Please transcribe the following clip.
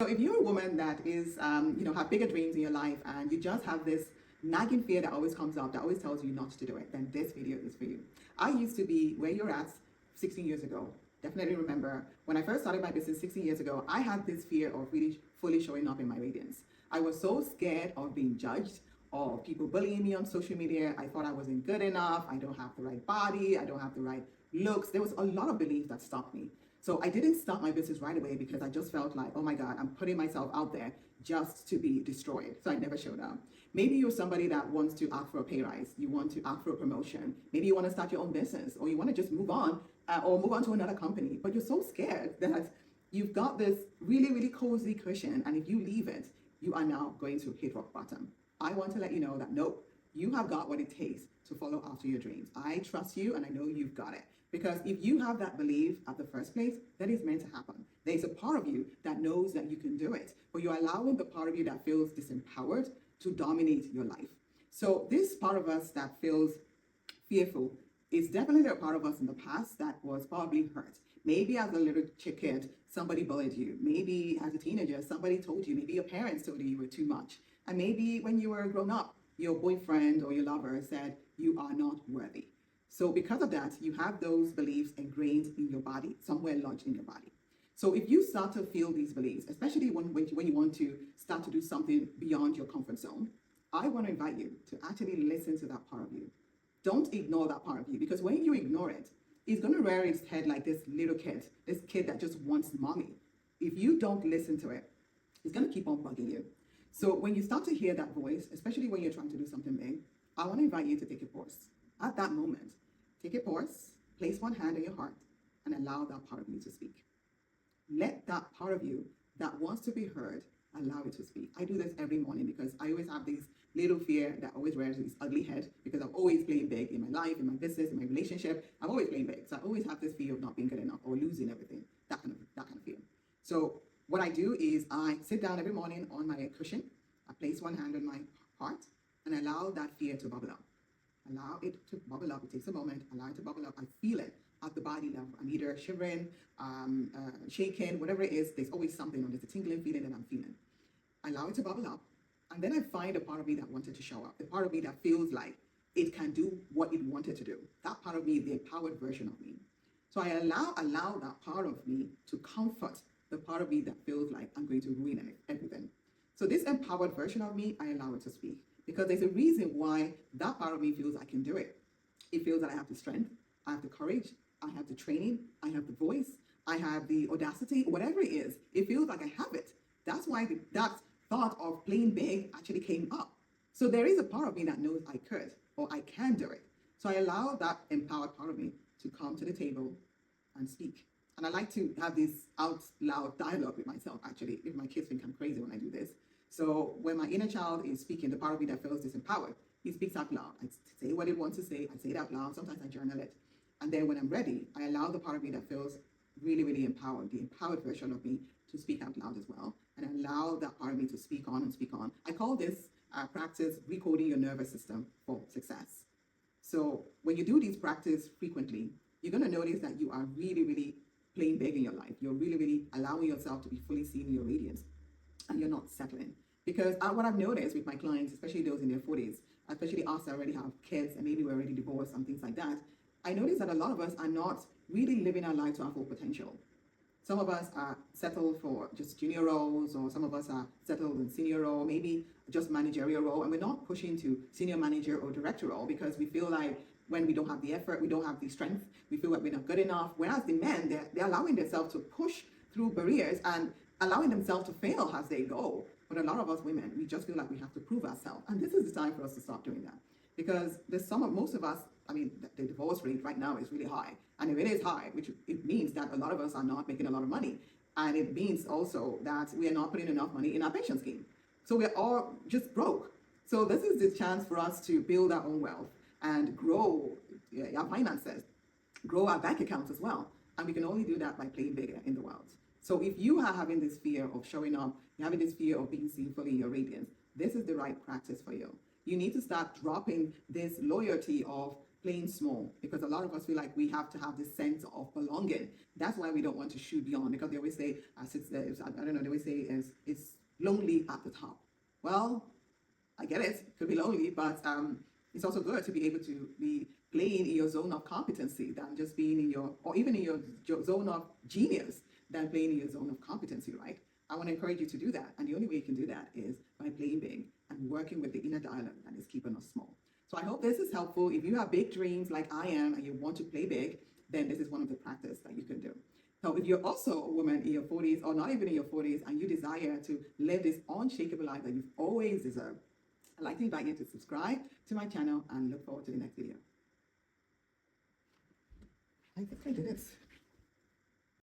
So if you're a woman that is, have bigger dreams in your life and you just have this nagging fear that always comes up, that always tells you not to do it, then this video is for you. I used to be where you're at 16 years ago. Definitely remember when I first started my business 16 years ago, I had this fear of really fully showing up in my radiance. I was so scared of being judged, of people bullying me on social media. I thought I wasn't good enough. I don't have the right body. I don't have the right looks. There was a lot of beliefs that stopped me. So I didn't start my business right away because I just felt like, oh my God, I'm putting myself out there just to be destroyed. So I never showed up. Maybe you're somebody that wants to ask for a pay rise. You want to ask for a promotion. Maybe you want to start your own business, or you want to just move on or move on to another company. But you're so scared that you've got this really, really cozy cushion. And if you leave it, you are now going to hit rock bottom. I want to let you know that nope, you have got what it takes to follow after your dreams. I trust you and I know you've got it. Because if you have that belief at the first place, that is meant to happen. There's a part of you that knows that you can do it, but you're allowing the part of you that feels disempowered to dominate your life. So this part of us that feels fearful is definitely a part of us in the past that was probably hurt. Maybe as a little kid, somebody bullied you. Maybe as a teenager, somebody told you. Maybe your parents told you were too much. And maybe when you were grown up, your boyfriend or your lover said you are not worthy. So because of that, you have those beliefs ingrained in your body, somewhere lodged in your body. So if you start to feel these beliefs, especially when you want to start to do something beyond your comfort zone, I want to invite you to actually listen to that part of you. Don't ignore that part of you, because when you ignore it, it's going to rear its head like this little kid, this kid that just wants mommy. If you don't listen to it, it's going to keep on bugging you. So when you start to hear that voice, especially when you're trying to do something big, I want to invite you to take a pause. At that moment, take a pause, place one hand on your heart, and allow that part of you to speak. Let that part of you that wants to be heard, allow it to speak. I do this every morning because I always have this little fear that always rears its ugly head, because I'm always playing big in my life, in my business, in my relationship. I'm always playing big. So I always have this fear of not being good enough or losing everything, that kind of fear. So what I do is I sit down every morning on my cushion, I place one hand on my heart, and allow that fear to bubble up. Allow it to bubble up. It takes a moment. Allow it to bubble up. I feel it at the body level. I'm either shivering, shaking, whatever it is. There's always something, or there's a tingling feeling that I'm feeling. Allow it to bubble up. And then I find a part of me that wanted to show up. The part of me that feels like it can do what it wanted to do. That part of me is the empowered version of me. So I allow that part of me to comfort the part of me that feels like I'm going to ruin everything. So this empowered version of me, I allow it to speak. Because there's a reason why that part of me feels I can do it. It feels that I have the strength, I have the courage, I have the training, I have the voice, I have the audacity, whatever it is. It feels like I have it. That's why that thought of playing big actually came up. So there is a part of me that knows I could, or I can do it. So I allow that empowered part of me to come to the table and speak. And I like to have this out loud dialogue with myself, actually. If my kids think I'm crazy when I do this. So when my inner child is speaking, the part of me that feels disempowered, he speaks out loud. I say what it wants to say. I say it out loud. Sometimes I journal it. And then when I'm ready, I allow the part of me that feels really, really empowered, the empowered version of me, to speak out loud as well. And I allow that part of me to speak on and speak on. I call this practice recoding your nervous system for success. So when you do these practice frequently, you're going to notice that you are really, really playing big in your life. You're really, really allowing yourself to be fully seen in your radiance. And you're not settling. Because what I've noticed with my clients, especially those in their 40s, especially us that already have kids and maybe we're already divorced and things like that, I notice that a lot of us are not really living our life to our full potential. Some of us are settled for just junior roles, or some of us are settled in senior role, maybe just managerial role, and we're not pushing to senior manager or director role because we feel like when we don't have the effort, we don't have the strength, we feel like we're not good enough. Whereas the men, they're allowing themselves to push through barriers and allowing themselves to fail as they go. But a lot of us women, we just feel like we have to prove ourselves. And this is the time for us to stop doing that. Because most of us, the divorce rate right now is really high. And if it is high, which it means that a lot of us are not making a lot of money. And it means also that we are not putting enough money in our pension scheme. So we're all just broke. So this is the chance for us to build our own wealth and grow our finances, grow our bank accounts as well. And we can only do that by playing bigger in the world. So if you are having this fear of showing up, you're having this fear of being seen fully in your radiance, this is the right practice for you. You need to start dropping this loyalty of playing small, because a lot of us feel like we have to have this sense of belonging. That's why we don't want to shoot beyond, because they always say, I don't know, they always say it's lonely at the top. Well, I get it, could be lonely, but it's also good to be able to be playing in your zone of competency than just being in your, or even in your zone of genius than playing in your zone of competency, right? I want to encourage you to do that. And the only way you can do that is by playing big and working with the inner dialogue that is keeping us small. So I hope this is helpful. If you have big dreams like I am and you want to play big, then this is one of the practice that you can do. So if you're also a woman in your 40s or not even in your 40s and you desire to live this unshakable life that you've always deserved, I'd like to invite you to subscribe to my channel and look forward to the next video. I think I did it.